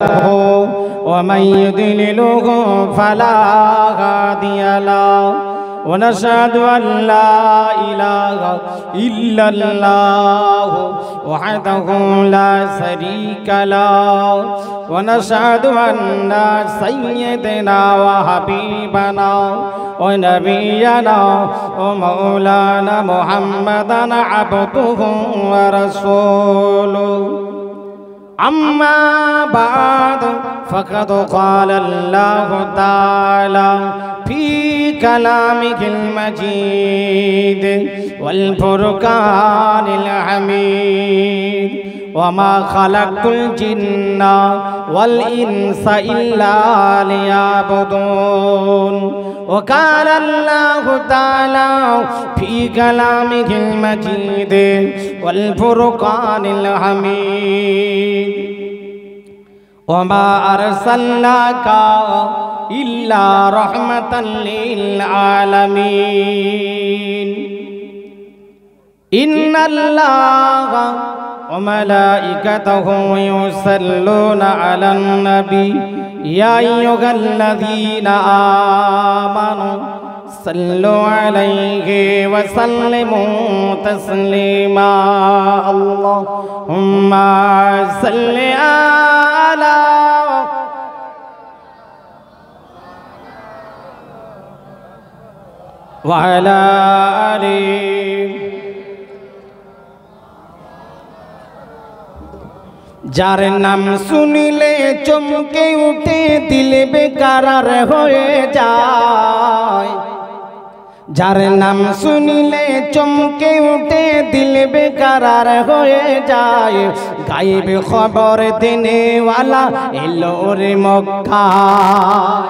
ومن يضلله فلا هادي له ونشهد أن لا إله إلا الله وحده لا شريك له ونشهد أن سيدنا وحبيبنا ونبينا ومولانا محمدا عبده ورسوله أما بعد فقد قال الله تعالى في كلامه المجيد والفرقان الحميد وما خلقت الجن والإنس إلا ليعبدون وقال الله تعالى في كلامه المجيد والفرقان الحميد وما أرسلناك إلا رحمة للعالمين إن الله وملائكته يصلون على النبي يا أيها الذين آمنوا صلوا عليه وسلموا تسليما اللهم صل على وعلى آله যার নাম শুনিলে চমকে উঠে দিল বেকারার হয়ে যায় যার নাম শুনিলে চমকে উঠে দিল বেকারার হয়ে যায় গায়েব খবর দেনেওয়ালা এলো রে মক্কায়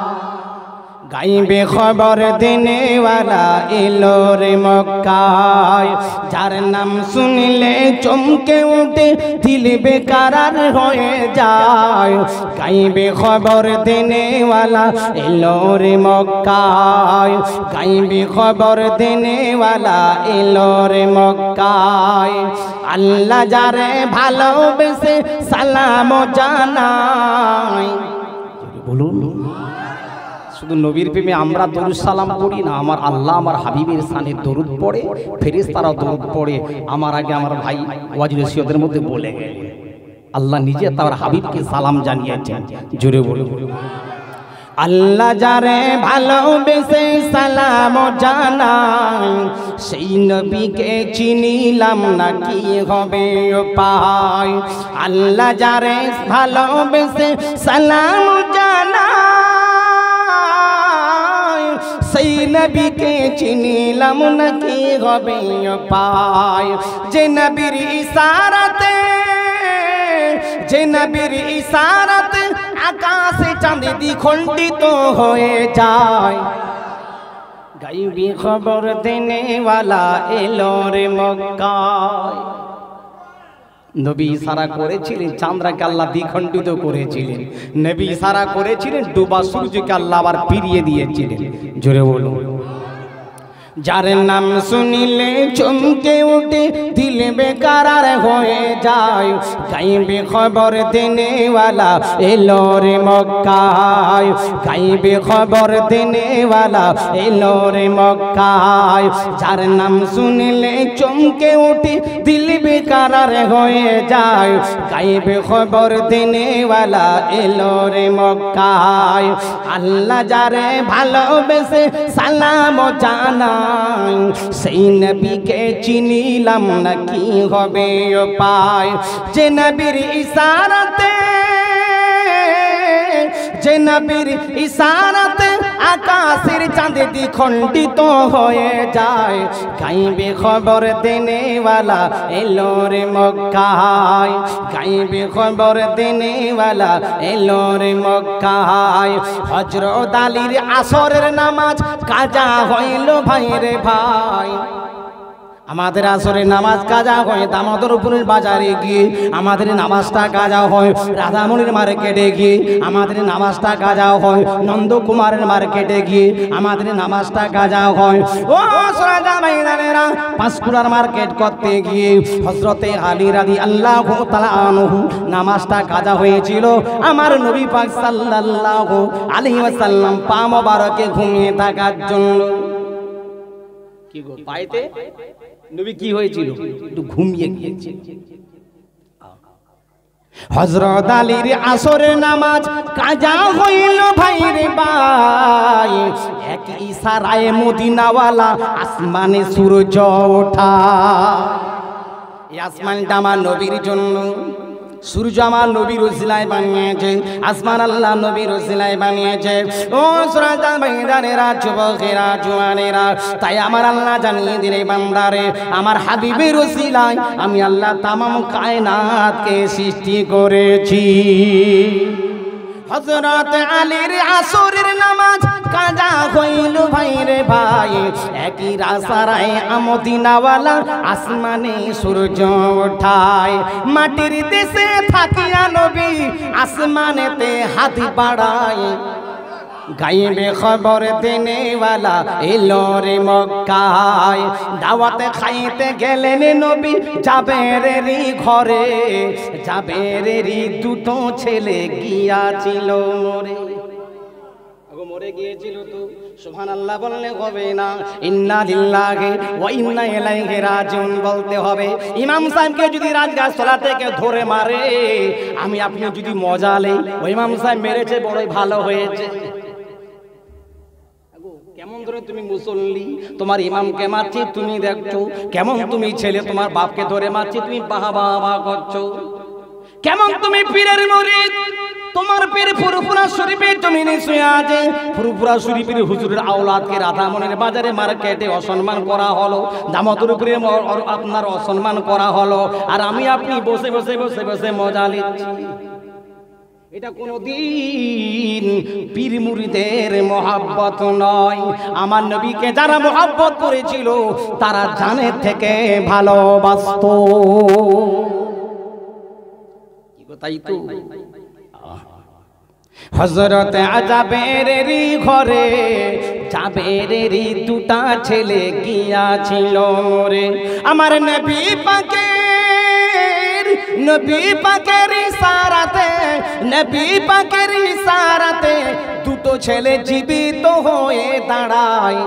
গাইবে খবর দেনেওয়ালা এলো রে মক্কায় যার নাম শুনলে চমকে উঠে দিল বেকারার হয়ে যায় গাইবে খবর দেনেওয়ালা এলো রে মক্কায় গাইবে খবর দেনেওয়ালা এলো রে মক্কায় আল্লাহ যারে ভালোবেসে সালাম জানাই বলুন শুধু নবীর প্রেমে আমরা দরুদ সালাম পড়ি না, আমার আল্লাহ আমার হাবিবের শানে দরুদ পড়ে, ফেরেশতারাও দরুদ পড়ে। আমার আগে আমার ভাই ওয়াজির নসিহতের মধ্যে বলে গেলেন আল্লাহ নিজে তার হাবিবকে সালাম জানিয়েছেন। জোরে বলুন আল্লাহ যারে ভালোবেসে সালাম জানাই সেই নবীকে চিনিলাম না কি হবে উপায়। আল্লাহ যারে ভালোবেসে সালাম জানাই সেই নবীকে চিনিলাম না কি হবে উপায়। যে নবীর ইশারাতে আকাশে চাঁদ দ্বিখণ্ডিত হয়ে যায় গাইবি খবর দেনেওয়ালা এলো রে মক্কায়। নবী ইশারা করেছিলেন চাঁদকে আল্লাহ দ্বিখণ্ডিত করেছিলেন, নবী ইশারা করেছিলেন ডুবা সূর্যকে আল্লাহ আবার ফিরিয়ে দিয়েছিলেন। জোরে বলুন যার নাম শুনিলে চমকে উঠে দিল বেকারার হয়ে যায় গাইবে খবর দেনেওয়ালা এলো রে মক্কায় গাইবে খবর দেনেওয়ালা এলো রে মক্কায়। যার নাম শুনিলে চমকে উঠে দিল বেকারার হয়ে যায় গাইবে খবর দেনেওয়ালা এলো রে মক্কায়। আল্লাহ যারে ভালোবেসে সালাম জানাই সেই নবীকে চিনিলাম না কি হবে উপায়। যে নবীর ইশারাতে আকাশের চাঁদ দ্বিখণ্ডিত হয়ে যায় গাইবে খবর দেনেওয়ালা এলো রে মক্কায় গাইবে খবর দেনেওয়ালা এলো রে মক্কায়। হযরত আলীর আসরের নামাজ কাজা হইল ভাই রে ভাই, আমাদের আসরে নামাজ কাজা হয় দামোদরপুরের বাজারে গিয়ে, আমাদের নামাজটা কাজা হয় রাধামণির মার্কেটে গিয়ে, আমাদের নামাজটা কাজা হয় নন্দকুমারের মার্কেটে গিয়ে, আমাদের নামাজটা কাজা হয় ও সরাজা ভাইরানেরা পাঁশকুড়ার মার্কেট করতে গিয়ে হযরতে আলী রাদিয়াল্লাহু তাআলা আনহু নামাজটা কাজা হয়েছিল আমার নবী পাক সাল্লাল্লাহু আলাইহি ওয়াসাল্লাম পা মোবারকে ঘুমিয়ে থাকার জন্য। কি গো পাইতে নবী কি হয়েছিল? একটু ঘুমিয়ে গিয়েছিল। হযরত আলীর আসরের নামাজ কাজা হইল ভাইরে ভাই, এক ইশারায় মদিনাওয়ালা আসমানে সূর্য ওঠা। এই আসমানটা আমার নবীর জন্য, সূর্য আমার নবীর ওসিলায় বানিয়েছে, আসমান আল্লাহ নবীর ওসিলায় বানিয়েছে। ও সরাজা ভাইরানেরা যুবকেরা জওয়ানেরা, তাই আমার আল্লাহ জানিয়ে দিলে বান্দারে আমার হাবিবের ওসিলায় আমি আল্লাহ তামাম কায়নাতকে সৃষ্টি করেছি। হযরত আলীর আসরের নামাজ কাজা হইল ভাইরে ভাই, একই রাসারায় মদিনাওয়ালা আসমানে সূর্য ওঠায়। মাটির দেশে থাকিয়া নবী আসমানেতে হাত বাড়ায়, গাইবে খবর দেনেওয়ালা এলো রে মক্কায়। দাওয়াতে খাইতে গেলেন নবী জাবেরেরই ঘরে, জাবেরেরই দুটো ছেলে গিয়াছিল মরে। মরে গিয়েছিল তো সুবহানাল্লাহ বললে হবে না, ইন্না লিল্লাহি ওয়া ইন্না ইলাইহি রাজিউন বলতে হবে। ইমাম সাহেবকে যদি রাজগাছ তলা থেকে ধরে মারে, আমি আপনি যদি মজা নেই ওই ইমাম সাহেব মেরেছে বড়ই ভালো হয়েছে। কেমন ধরে তুমি মুসল্লি তোমার ইমামকে মারছি তুমি দেখছো, কেমন তুমি ছেলে তোমার বাপকে ধরে মারছি তুমি বাহা বাহা করছো, কেমন তুমি পীরের মুরিদ তোমার পীর ফুরফুরা শরীফে তুমি শুয়ে আছে, ফুরফুরা শরীফের হুজুরের আওলাদকে রাধামণির বাজারে মার্কেটে অসম্মান করা হলো, দামোদরপুরে আপনার অসম্মান করা হলো, আর আমি আপনি বসে বসে বসে বসে মজা নিচ্ছি। এটা কোনদিন পীর মুরিদের মহব্বত নয়। আমার নবীকে যারা মহব্বত করেছিল তারা জানের থেকে ভালোবাসত। তাই তো হযরত জাবেরেরই ঘরে জাবেরেরই দুটা ছেলে গিয়াছিল মরে। আমার নবী পাকের ইশারাতে, নবী পাকের ইশারাতে দুটো ছেলে জীবিত হয়ে দাঁড়ায়।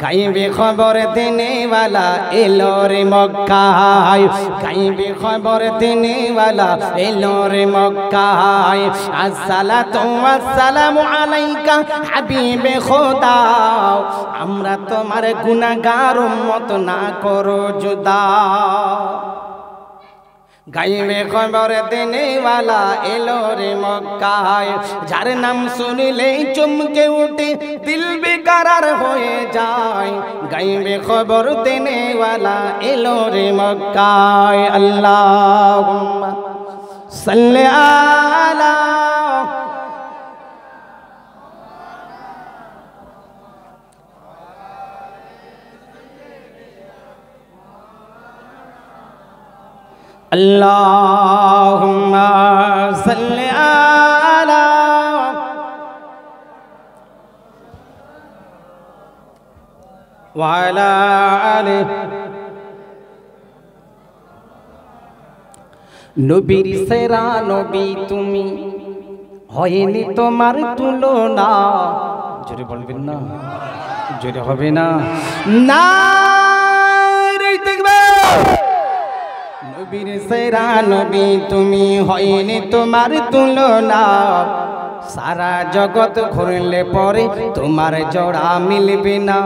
গাইবে খবর দেনেওয়ালা এলো রে মক্কায়, গাইবে খবর দেনেওয়ালা এলো রে মক্কায়। আসসালাতু ওয়াসসালামু আলাইকা হাবিবে খোদা, আমরা তোমার গুনাহগার উম্মত না করো জুদা। গাইবে খবর দেনেওয়ালা এলো রে মক্কায়, যার নাম শুনলেই চমকে উঠে দিল বেকরার হয়ে যায়। গাইবে খবর দেনেওয়ালা এলো রে মক্কায়। আল্লাহুম্মা সাল্লি আলা আল্লাহুম্মা সাল্লি আলা ওয়া আলা আলি। নবীর সেরা নবী তুমি, হয়নি তোমার তুলনা। জোরে বলবেন না, জোরে হবে না, না রে দেখবে। নবীর সেরা নবী তুমি, হয়নি তোমার তুলনা। সারা জগৎ ঘুরলে পরে তোমার জোড়া মিলবে না।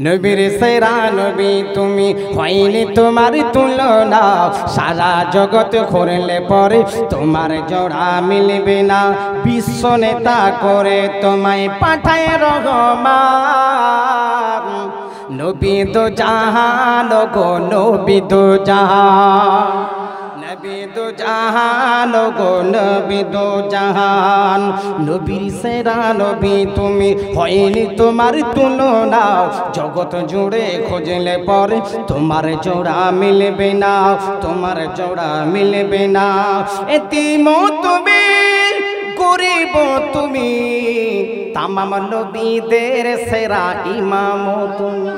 নবীর সেরা নবী তুমি, হয়নি তোমার তুলনা। সারা জগৎ ঘুরলে পরে তোমার জোড়া মিলবে না। বিশ্ব নেতা করে তোমায় পাঠায় রহমান, নবী তো জাহান গো নবী তো জাহান। নবী দো জাহান গো নবী দো জাহান, নবীর সেরা নবী তুমি, হয়নি তোমার তুলনা। জগৎ জুড়ে খুঁজলে পরে তোমার জোড়া মিলবে না, তোমার জোড়া মিলবে না। এতিম তুমি, গরিব তুমি, তামাম নবীদের সেরা ইমাম তুমি।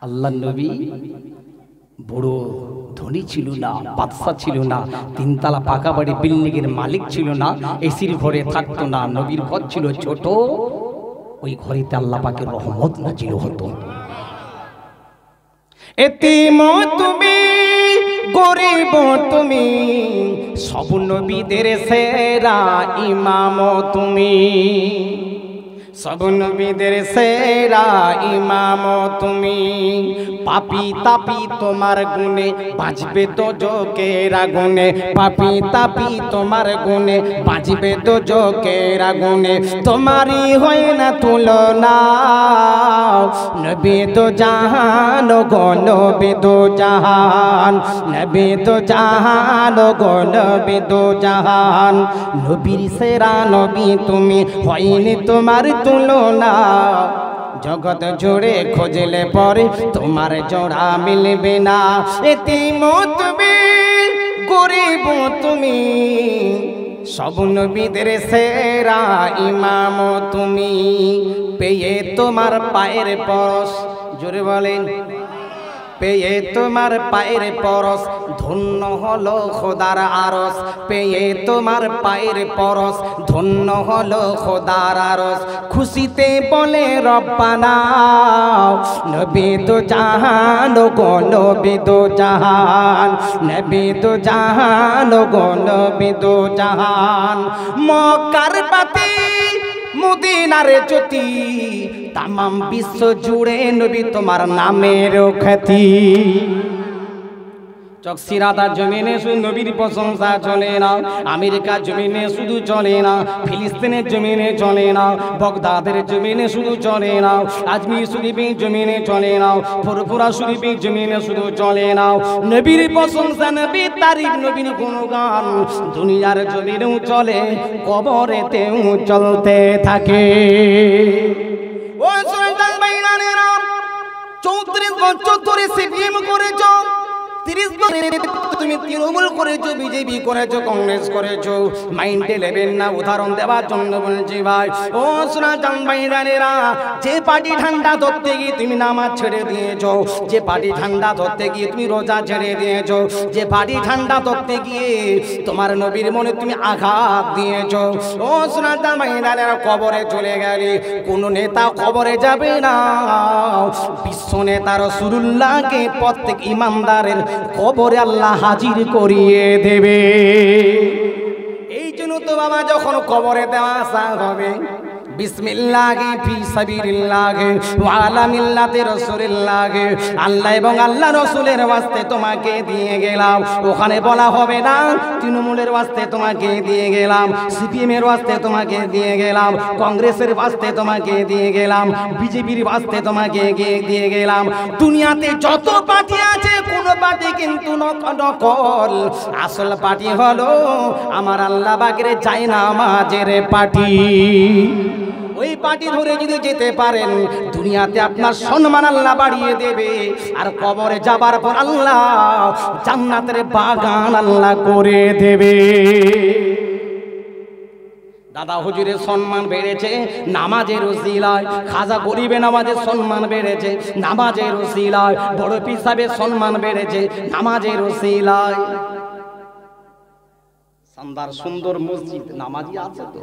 আল্লাহ নবী বড় ধনী ছিল না, বাদশা ছিল না, তিনতলা পাকা বাড়ি বিল্ডিংয়ের মালিক ছিল না, এসির ঘরে থাকতো না। নবীর ঘর ছিল ছোট, ওই ঘরেতে আল্লাহ পাকের রহমত নাজিল হতো। এতিম তুমি, গরিব তুমি, সব নবীদের সেরা ইমাম তুমি, সব নবীদের সেরা ইমাম তুমি। পাপি তাপি তোমার গুণে বাঁচবে তো যোগের আগুনে, পাপি তাপি তোমার গুণে বাঁচবে তো যোগের আগুনে। তোমারই হয় না তুলনা, নবী দো জাহান গো নবী দো জাহান, নবী দো জাহান গো নবী দো জাহান। নবীর সেরা নবী তুমি, হয়নি তোমার তুলনা। জগৎ জুড়ে খুঁজলে পরে তোমার জোড়া মিলবে না। এতিম তুমি, গরিব তুমি, সব নবীদের সেরা ইমাম তুমি। পেয়ে তোমার পায়ের পরশ, জোরে বলেন, পেয়ে তোমার পায়ের পরশ ধন্য হলো খোদার আরশ, পেয়ে তোমার পায়ের পরশ ধন্য হলো খোদার আরশ। খুশিতে বলে রব্বানা, নবী দো জাহান গো নবী দো জাহান, নবী দো জাহান গো নবী দো জাহান। মক্কার বাতি মদিনার জ্যোতি, তামাম বিশ্ব জুড়ে নবী তোমার নামের খ্যাতি। চকসিরাদার জমিনে শুধু নবীর প্রশংসা চলে না, আমেরিকার জমিনে শুধু চলে না, ফিলিস্তিনের জমিনে চলে না, বগদাদের জমিনে শুধু চলে না, আজমির শরীফের জমিনে চলে না, ফুরফুরা শরীফের জমিনে শুধু চলে না। নবীর প্রশংসা, নবীর তারিফ, নবীর গুণগান দুনিয়ার জমিনেও চলে, কবরেতেও চলতে থাকে। ও সুলতান বাইরানেরা, 34 বছর ধরে সিপিএম করেছ, 30 বছর তুমি তৃণমূল করেছো, বিজেপি করেছো, কংগ্রেস করেছো, মাইন্ডে নেবেন না। উদাহরণ দেওয়ার জন্য বলছি ভাই, ও সুলতান বাইরানেরা, যে পার্টি ঠান্ডা ধরতে গিয়ে তুমি নামাজ ছেড়ে দিয়েছো, যে পার্টি ঠান্ডা ধরতে গিয়ে তুমি রোজা ছেড়ে দিয়েছো, যে পার্টি ঠান্ডা ধরতে গিয়ে তোমার নবীর মনে তুমি আঘাত দিয়েছো, ও সুলতান বাইরানেরা, কবরে চলে গেলে কোন নেতা কবরে যাবে না। বিশ্ব নেতা রাসূলুল্লাহকে প্রত্যেক ইমানদারের কবরে আল্লাহ হাজির করিয়ে দেবে। এই জন্য তো বাবা, যখন কবরে দেওয়া আসা হবে, বিসমিল্লাহি ফি সাবিলিল্লাহি ওয়া আলা মিল্লাতি রাসূলিল্লাহি, আল্লাহ এবং আল্লাহ রাসূলের ওয়াস্তে তোমাকে দিয়ে গেলাম। ওখানে বলা হবে না তৃণমূলের ওয়াস্তে তোমাকে দিয়ে গেলাম, সিপিএম এর ওয়াস্তে তোমাকে দিয়ে গেলাম, কংগ্রেসের ওয়াস্তে তোমাকে দিয়ে গেলাম, বিজেপির ওয়াস্তে তোমাকে দিয়ে গেলাম। দুনিয়াতে যত পার্টি আছে, কোন পার্টি কিন্তু নকল, আসল পার্টি হলো আমার আল্লাহ পাকের জায়নামাজের পার্টি। ওই পার্টি ধরে যদি যেতে পারেন, দুনিয়াতে আপনার সম্মান আল্লাহ বাড়িয়ে দেবে, আর কবরে যাবার পর আল্লাহ জান্নাতের বাগান আল্লাহ করে দেবে। দাদা হুজুরের সম্মান বেড়েছে নামাজের উসিলায়, খাজা গরিবে নামাজের সম্মান বেড়েছে নামাজের উসিলায়, বড় পীর সাহেবের সম্মান বেড়েছে নামাজের উসিলায়। শানদার সুন্দর মসজিদ, নামাজি আছে তো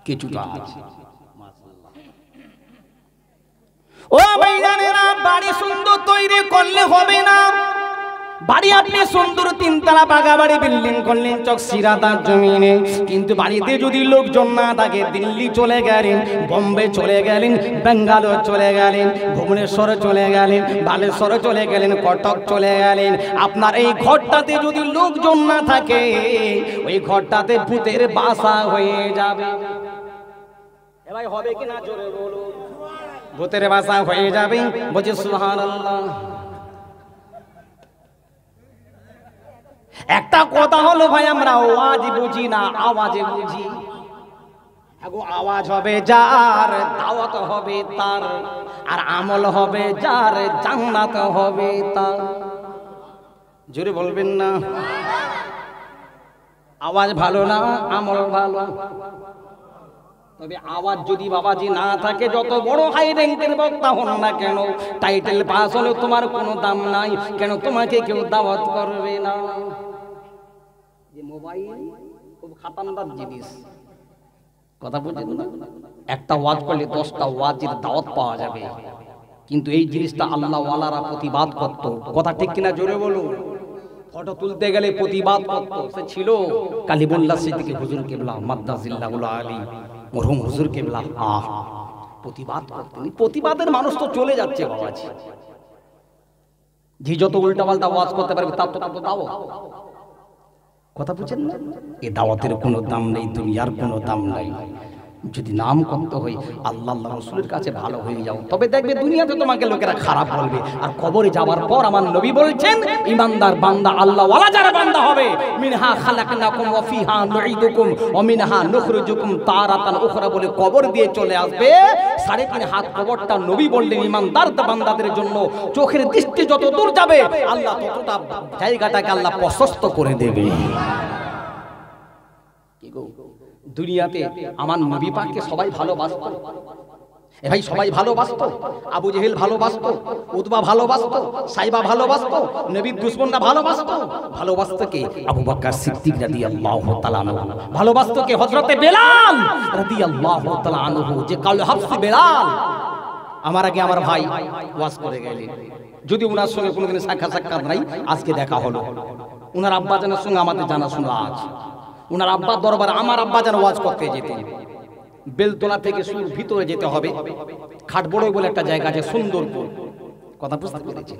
কিছুটা আছে। ও ভাইজানেরা, বাড়ি সুন্দর তৈরি করলে হবে না। বাড়ি আপনি সুন্দর তিনতলা পাকা বাড়ি বিল্ডিং করলেন চকসিরাদার জমিনে, কিন্তু বাড়িতে যদি লোকজন না থাকে, দিল্লি চলে গেলেন, বোম্বে চলে গেলেন, বেঙ্গালোর চলে গেলেন, ভুবনেশ্বর চলে গেলেন, বালেশ্বর চলে গেলেন, কটক চলে গেলেন, আপনার এই ঘরটাতে যদি লোকজন না থাকে, ওই ঘরটাতে ভূতের বাসা হয়ে যাবে। এবার হবে কি না জোরে বলুন? ভূতের বাসা হয়ে যাবে। বলছি সুবহানাল্লাহ। একটা কথা হলো ভাই, আমরা আওয়াজ বুঝি না, আওয়াজে বুঝি। আওয়াজ হবে যার, দাওয়াত হবে তার, আর আমল হবে যার, জান্নাত হবে তার। জোরে বলবেন না? আওয়াজ ভালো না আমল ভালো? তবে আওয়াজ যদি বাবাজি না থাকে, যত বড় হাই র্যাঙ্কের বক্তা হন না কেন, টাইটেল পাস হলে তোমার কোনো দাম নাই। কেন? তোমাকে কেউ দাওয়াত করবে না। যে মোবাইল খুব খাতারনাক জিনিস, কথা বুঝছেন না? একটা ওয়াজ করলে 10টা ওয়াজের দাওয়াত পাওয়া যাবে, কিন্তু এই জিনিসটা আল্লাহ ওয়ালারা প্রতিবাদ করত। কথা ঠিক কিনা? জোরে বলুন। ফটো তুলতে গেলে প্রতিবাদ করত। সে ছিল কালিমুল্লাহ সিদ্দিকী হুজুর কেবলা মাদ্দাজিল্লাহুল আলী মরহুম হুজুর কেবলা। প্রতিবাদ করতেন। প্রতিবাদের মানুষ তো চলে যাচ্ছে বাবাজি। যে যত উল্টাপাল্টা ওয়াজ করতে পারবে তার তো দাওয়াত। কথা বুঝছেন না? এই দাওয়াতের কোনো দাম নেই, দুনিয়ার কোনো দাম নাই। যদি নাম করতে হয় আল্লাহ রাসূলের কাছে ভালো হয়ে যাও, তবে দেখবে দুনিয়াতে তোমাকে লোকেরা খারাপ বলবে, আর কবরে যাওয়ার পর আমার নবী বলছেন ইমানদার বান্দা আল্লাহ ওয়ালা যারা বান্দা হবে, মিনহা খালাকনাকুম ওয়া ফিহা নুঈদুকুম ওয়া মিনহা নুখরিজুকুম তারাতান উখরা বলে কবর দিয়ে চলে আসবে। 3.5 হাত কবরটা নবী বললেন ইমানদার বান্দাদের জন্য চোখের দৃষ্টি যত দূর যাবে আল্লাহ ততটা জায়গাটাকে আল্লাহ প্রশস্ত করে দেবে। কি গো, দুনিয়াতে আমার নবী পাককে সবাই ভালোবাসত। এ ভাই সবাই ভালোবাসত। আবু জেহেল ভালোবাসত, উতবা ভালোবাসত, সাইবা ভালোবাসত, নবীর দুশমনরা ভালোবাসত। ভালোবাসত কে? আবু বকর সিদ্দিক রাদিয়াল্লাহু তাআলা আনহু। ভালোবাসত কে? হযরতে বেলাল রাদিয়াল্লাহু তাআলা আনহু, যে কাল হাফসি বেলাল। আমার আগে আমার ভাই ওয়াজ করে গেলেন, যদি ওনার সঙ্গে কোনোদিন সাক্ষাৎ নাই, আজকে দেখা হলো। ওনার আব্বা জানার সঙ্গে আমাদের জানাশোনা আজ। ওনার আব্বার দরবারে আমার আব্বা যেন ওয়াজ করতে যেতেন। বেলতলা থেকে শুরু ভিতরে যেতে হবে, খাটবড়ই বলে একটা জায়গা আছে, সুন্দরপুর। কথা বুঝতে পেরেছেন?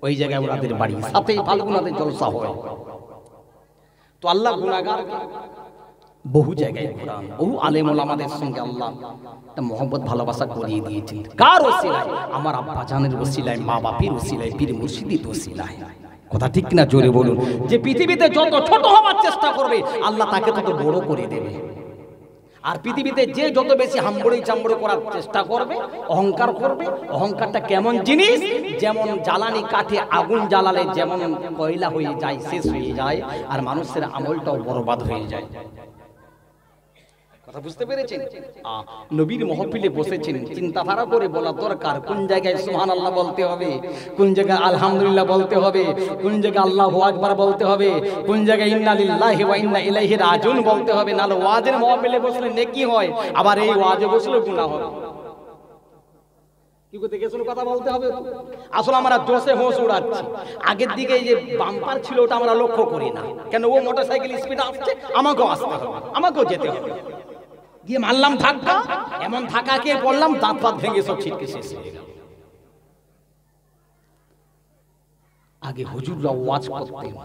ওই জায়গায় ওনাদের বাড়ি, সাথে ফাল্গুনাদের জলসা হয়। তো আল্লাহ গুনাহগার বহু জায়গায় ঘোরান, বহু আলেম ওলামাদের সঙ্গে আল্লাহ একটা মহব্বত ভালোবাসা করিয়ে দিয়েছেন। কার ওসিলায়? আমার আব্বা জানের ওসিলায়, মা বাপের ওসিলায়, পীর মুর্শিদের ওসিলায়। কথা ঠিক না? জোরে বলুন। যে পৃথিবীতে যত ছোট হওয়ার চেষ্টা করবে আল্লাহ তাকে তত বড় করে দেবে। আর পৃথিবীতে যে যত বেশি হাম্বড়ি চাম্বড়ি করার চেষ্টা করবে, অহংকার করবে, অহংকারটা কেমন জিনিস? যেমন জ্বালানি কাঠে আগুন জ্বালালে যেমন কয়লা হয়ে যায়, শেষ হয়ে যায়, আর মানুষের আমলটাও বরবাদ হয়ে যায়। কথা বুঝতে পেরেছেন? নবীর মহফিলে বসেছেন, চিন্তাধারা করে বলা দরকার কোন জায়গায় সুবহানাল্লাহ বলতে হবে, কোন জায়গায় আলহামদুলিল্লাহ বলতে হবে, কোন জায়গায় আল্লাহু আকবার বলতে হবে, কোন জায়গায় ইন্না লিল্লাহি ওয়া ইন্না ইলাইহি রাজিউন বলতে হবে। নাহলে ওয়াজের মহফিলে বসলে নেকি হয়, আবার এই ওয়াজে বসলে গুনাহ হবে। কি করতে গেছিল? কথা বলতে হবে। আসলে আমরা জোশে হোশ উড়াচ্ছি। আগের দিকে এই যে বাম্পার ছিল ওটা আমরা লক্ষ্য করি না। কেন? ও মোটরসাইকেল স্পিড আসছে, আমাকেও আসতে হবে, আমাকেও যেতে হবে। গিয়ে মারলাম ধাক্কা, এমন ধাক্কাকে বললাম দাঁত ফাত ভেঙে সব ছিটকে শেষ হয়ে গেল। আগে হুজুররা ওয়াজ করতেন,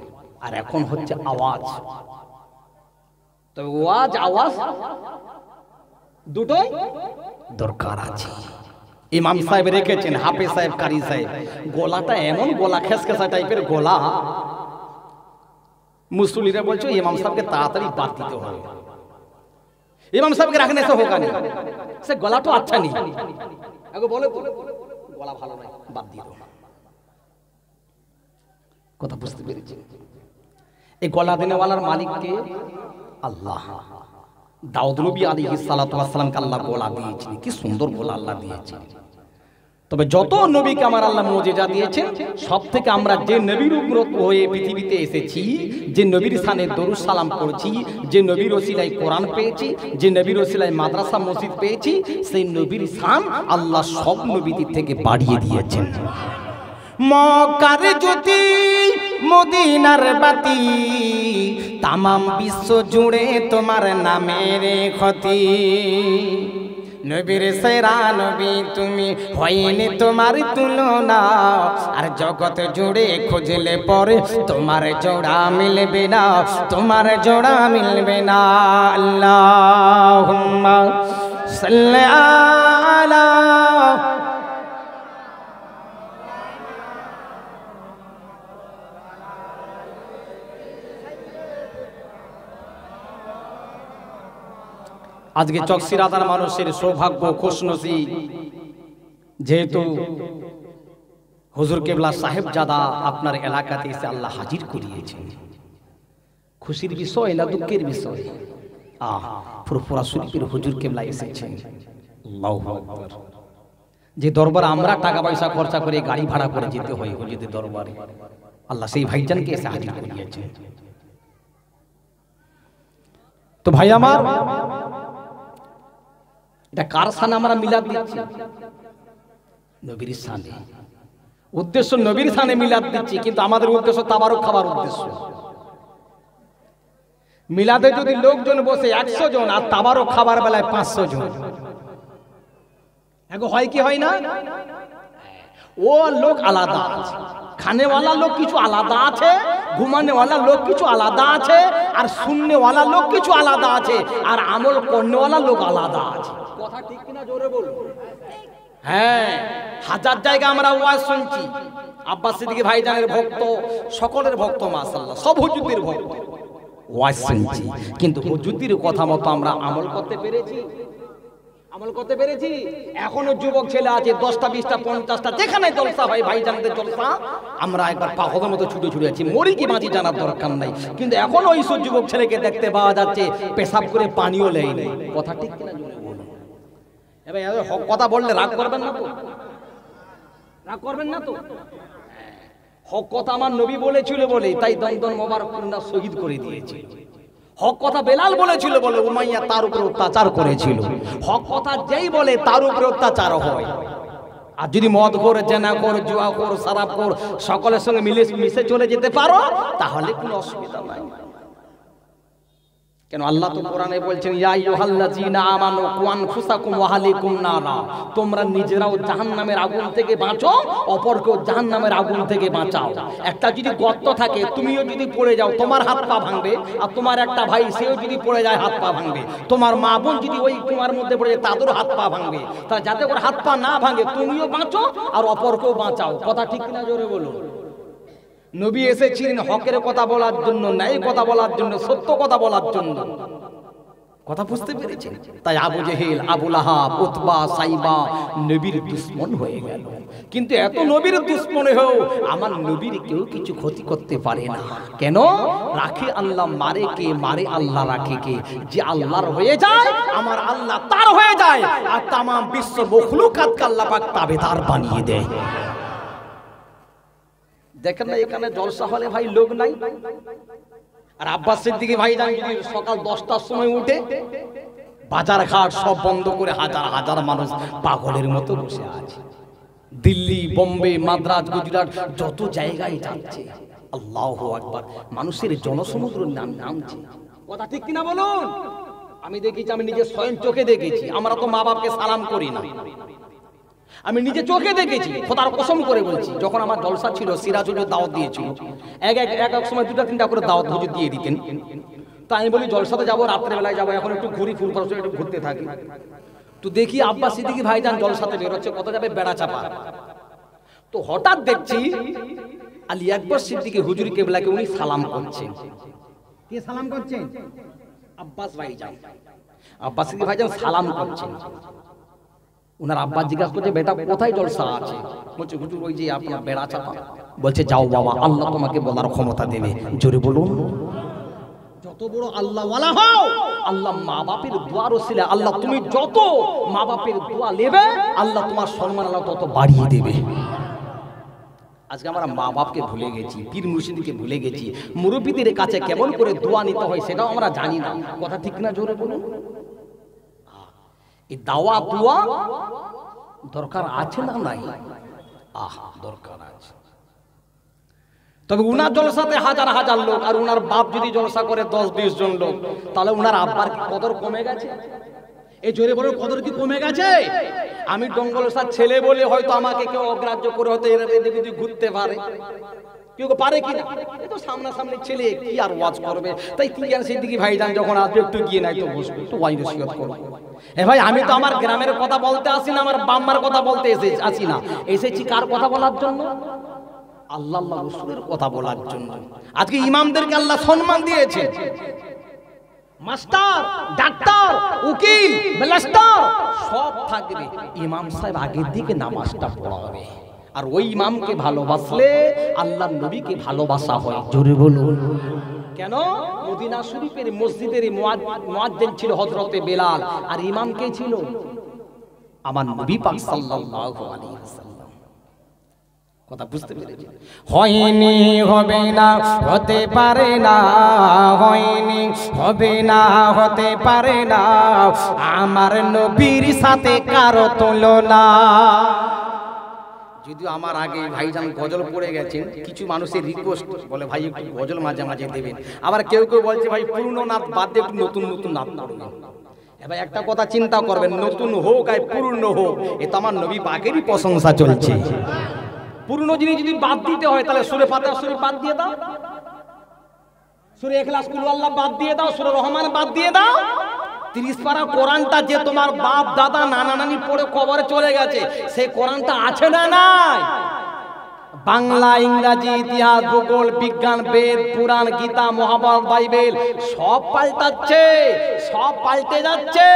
আর এখন হচ্ছে আওয়াজ। তবে ওয়াজ আওয়াজ দুটোই দরকার আছে। ইমাম সাহেব রেখেছেন, হাফেজ সাহেব, কারি সাহেব, গলাটা এমন গলা খেসখেসা টাইপের গলা, মুসলিরা বলছো ইমাম সাহেবকে তাড়াতাড়ি বাদ দিতে হবে। इमाम साहब के रखने से होगा नहीं, से गला तो अच्छा नहीं। अगर बोले गला ভালো নাই, বাদ দিয়ে দাও। কথা বুঝতে পেরেছি? এই গলা দেনেওয়ালার মালিক কে? আল্লাহ। দাউদ নবী আলাইহিস সালাতু ওয়াস সালাম কে আল্লাহ গলা দিয়েছেন, কি সুন্দর গলা আল্লাহ দিয়েছেন। তবে যত নবীকে আমার আল্লাহ মুজিজা দিয়েছেন, সব থেকে আমরা যে নবীর উপর হয়ে পৃথিবীতে এসেছি, যে নবীর শানে দরুদ সালাম পড়ছি, যে নবীর ওসিলায় কোরআন পেয়েছি, যে নবীর ওসিলায় মাদ্রাসা মসজিদ পেয়েছি, সেই নবীর শান আল্লাহ সব নবীদের থেকে বাড়িয়ে দিয়েছেন। মক্কার জ্যোতি মদিনার বাতি, তামাম বিশ্ব জুড়ে তোমার নামের ক্ষতি। নবীর সেরা নবী তুমি, হয়নি তোমার তুলনা, আর জগৎ জুড়ে খুঁজলে পরে তোমার জোড়া মিলবে না, তোমার জোড়া মিলবে না। আল্লাহুম্মা সাল্লি আলা আজকে চকসিরাদার মানুষের সৌভাগ্য খুশনসিব, যেহেতু হুজুর কেবলা সাহেবজাদা আপনার এলাকাতে এসে আল্লাহ হাজির করিয়েছেন। খুশির বিষয় না দুঃখের বিষয়? ফুরফুরা শরীফের হুজুর কেবলা এসেছেন। আল্লাহু আকবার। যে দরবার আমরা টাকা পয়সা খরচা করে গাড়ি ভাড়া করে যেতে হয় হুজুরের দরবারে, আল্লাহ সেই ভাইজানকে এসে হাজির করিয়েছেন। তো ভাই আমার, এটা কার সানে আমরা মিলাদ দিচ্ছি? নবীর সানে। উদ্দেশ্য নবীর সানে মিলাদ দিচ্ছি, কিন্তু আমাদের উদ্দেশ্য তাবারক খাবার উদ্দেশ্য। মিলাদে যদি লোকজন বসে 100 জন আর তাবারক খাবার বেলায় 500 জন, এখন হয় কি হয় না? ও লোক আলাদা আছে, খানেওয়ালা লোক কিছু আলাদা আছে, ঘুমানেওয়ালা লোক কিছু আলাদা আছে, আর শুননেওয়ালা লোক কিছু আলাদা আছে, আর আমল করনেওয়ালা লোক আলাদা আছে। কথা ঠিক কিনা জোরে বলুন। হ্যাঁ, হাজার জায়গা আমরা ওয়াজ শুনছি। আব্বাস সিদ্দিকী ভাইজানের ভক্ত, সকলের ভক্ত, মাশাআল্লাহ, সব হুজুরদের ভক্ত, ওয়াজ শুনছি, কিন্তু হুজুরদের কথা মতো আমরা আমল করতে পেরেছি? আমল করতে পেরেছি? এখনো যুবক ছেলে আছে 10টা 20টা 50টা, যেখানে জলসা হয় ভাইজানদের জলসা, আমরা একবার পাগলের মতো ছুটে ছুটে আছি, মরি কি বাঁচি জানার দরকার নাই, কিন্তু এখনো ওই সব যুবক ছেলেকে দেখতে পাওয়া যাচ্ছে পেশাব করে পানিও লেয়নি। কথা ঠিক কিনা জোরে বলুন। এবার হক কথা বললে রাগ করবেন না তো? রাগ করবেন না তো? হক কথা আমার নবী বলেছিল বলে তাই দন্দন মোবারক শহীদ করে দিয়েছে। হক কথা বেলাল বলেছিল বলে উমাইয়া তার উপরে অত্যাচার করেছিল। হক কথা যেই বলে তার উপরে অত্যাচার হয়। আর যদি মদ করে, জেনা করে, জুয়া করে, শরাব করে সকলের সঙ্গে মিশে চলে যেতে পারো, তাহলে কোনো অসুবিধা নাই। কেন আল্লাহ তো কোরআনে বলছেন, ইয়া আইয়ুহাল্লাযীনা আমানু কু আনফুসাকুম ওয়া আহলিকুম নারা, তোমরা নিজেরাও জাহান্নামের আগুন থেকে বাঁচো, অপরকেও জাহান্নামের আগুন থেকে বাঁচাও। একটা যদি গর্ত থাকে, তুমিও যদি পড়ে যাও তোমার হাত পা ভাঙবে, আর তোমার একটা ভাই সেও যদি পড়ে যায় হাত পা ভাঙবে, তোমার মা বোন যদি ওই কুয়ার মধ্যে পড়ে যায় তাদেরও হাত পা ভাঙবে। তা যাতে করে হাত পা না ভাঙে তুমিও বাঁচো আর অপরকেও বাঁচাও। কথা ঠিক কিনা জোরে বলুন। নবী এসেছিলেন হকের কথা বলার জন্য, ন্যায় কথা বলার জন্য, সত্য কথা বলার জন্য। কথা বুঝতে পেরেছেন? তাই আবু জেহেল, আবু লাহাব, উতবা, সাইবা নবীর দুশমন হয়ে গেল। কিন্তু এত নবীর দুশমন হয়েও আমার নবীর কেউ কিছু ক্ষতি করতে পারে না। কেন? রাখে আল্লাহ, মারে কে? মারে আল্লাহ, রাখে কে? যে আল্লাহর হয়ে যায়, আমার আল্লাহ তার হয়ে যায়, আর তামাম বিশ্ব মখলুকাতকে আল্লাহ পাক তাবেদার বানিয়ে দেয়। দেখেন না এখানে জলসা হলে ভাই লোক নাই। আর আব্বাস সিদ্দিকী ভাইজান যদি সকাল 10টার সময় উঠে বাজার ঘাট সব বন্ধ করে হাজার হাজার মানুষ পাগলের মতো বসে আছে। দিল্লি, বোম্বে, মাদ্রাজ, গুজরাট যত জায়গায় যাচ্ছে, আল্লাহু আকবার, মানুষের জনসমুদ্র নামছে। কথা ঠিক কিনা বলুন? আমি দেখেছি, আমি নিজে স্বয়ং চোখে দেখেছি। আমরা তো মা বাপকে সালাম করি না, আমি নিজে চোখে দেখেছি, খোদার কসম করে বলছি। যখন আমার জলসা ছিল, সিরাজ হুজুর দাওয়াত দিয়েছিল, এক সময় 2টা 3টা করে দাওয়াত হুজুর দিয়ে দিতেন। তাই আমি বলি জলসাতে যাবো, রাত্রেবেলায় যাবো, এখন একটু ঘুরি, ফুল ফল একটু ঘুরতে থাকি। তো দেখি আব্বাস সিদ্দিকী ভাইজান জলসাতে বেরোচ্ছে, কত যাবে বেড়া চাপা। তো হঠাৎ দেখছি আলী আকবর সিদ্দিকী হুজুর কেবলাকে উনি সালাম করছেন। কে সালাম করছেন? আব্বাস ভাইজান। আব্বাস সিদ্দিকী ভাইজান সালাম করছেন। উনার আব্বা জিজ্ঞাসা করছে, বেটা কোথায় জলসা আছে? বলছে হুজুর ওই যে আপনার বেড়া চাপা। বলছে যাও বাবা, আল্লাহ তোমাকে বলার ক্ষমতা দেবে। জোরে বলুন। যত বড় আল্লাহ ওয়ালা হও, আল্লাহ মা বাপের দোয়ার ওসিলা, আল্লাহ তুমি যত মা বাপের দোয়া নেবে, আল্লাহ তোমার সম্মান আল্লাহ তত বাড়িয়ে দেবে। আজকে আমরা মা বাপকে ভুলে গেছি, পীর মুর্শিদকে ভুলে গেছি, মুরব্বীদের কাছে কেমন করে দোয়া নিতে হয় সেটাও আমরা জানি না। কথা ঠিক না জোরে বলুন। এই দাওয়া দুয়া দরকার আছে না নাই? দরকার আছে। তবে উনার জলসাতে হাজার হাজার লোক, আর উনার বাপ যদি জলসা করে 10-20 জন লোক, তাহলে উনার আব্বার কদর কমে গেছে? এই জোরে বড় কদর কি কমে গেছে? আমি ডঙ্গলসার ছেলে বলে হয়তো আমাকে কেউ অগ্রাহ্য করে হয়তো এদিকে ঘুরতে পারে, কেউ পারে কি না? এ তো সামনাসামনি ছেলে, কি আর ওয়াজ করবে? তাই তিনজন সিদ্দিকী ভাইজান যখন আসবে একটু গিয়ে নাই তো বসবে, একটু ওয়াজ নসিহত করবে। এ ভাই, আমি তো আমার গ্রামের কথা বলতে আসি না, আমার বাম্মার কথা বলতে আসি না, এসেছি কার কথা বলার জন্য? আল্লাহ আল্লাহ রাসূলের কথা বলার জন্য। আজকে ইমামদেরকে আল্লাহ সম্মান দিয়েছে, মাস্টার, ডাক্তার, উকিল, ব্যারিস্টার সব থাকবে। ইমাম সাহেব আগের দিকে নামাজটা পড়াবে। আর ওই ইমামকে ভালোবাসলে আল্লাহর নবীকে ভালোবাসা হয়। জোরে বলুন। কেন? মদিনা শরীফের মসজিদের মুয়াজ্জিন ছিল হযরতে বেলাল, আর ইমাম কে ছিল? আমার নবী পাক সাল্লাল্লাহু আলাইহি ওয়াসাল্লাম। কথা বুঝতে পেরেছেন? হয়নি, হবে না, হতে পারে না, হয়নি, হবে না, হতে পারে না, আমার নবীর সাথে কারো তুলনা। যদিও আমার আগে ভাইজান গজল পড়ে গেছেন, কিছু মানুষের রিকোয়েস্ট বলে ভাই একটু গজল মাঝে মাঝে দেবেন। আবার কেউ কেউ বলছে ভাই পুরনো নাত বাদ দিয়ে একটু নতুন নতুন নাত পড়বেন। এবার একটা কথা চিন্তা করবেন, নতুন হোক আর পুরনো হোক, এ তো আমার নবী পাকেরই প্রশংসা চলছে। পুরনো জিনিস যদি বাদ দিতে হয় তাহলে সূরা ফাতিহা শরীফ বাদ দিয়ে দাও, সূরা ইখলাস কুল আল্লাহ বাদ দিয়ে দাও, সূরা রহমান বাদ দিয়ে দাও। 30 পারা কোরআনটা যে তোমার বাপ দাদা নানা নানি পড়ে কবরে চলে গেছে, সেই কোরআনটা আছে না নাই? বাংলা, ইংরাজি, ইতিহাস, ভূগোল, বিজ্ঞান, বেদ, পুরাণ, গীতা, মহাভারত, বাইবেল সব পাল্টাচ্ছে, সব পাল্টে যাচ্ছে।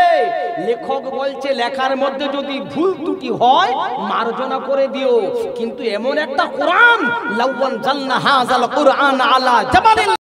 লেখক বলছে লেখার মধ্যে যদি ভুল ত্রুটি হয় মার্জনা করে দিও, কিন্তু এমন একটা কোরআন লাউয়ান জান্না হাযাল কুরআন আলা জাবালিন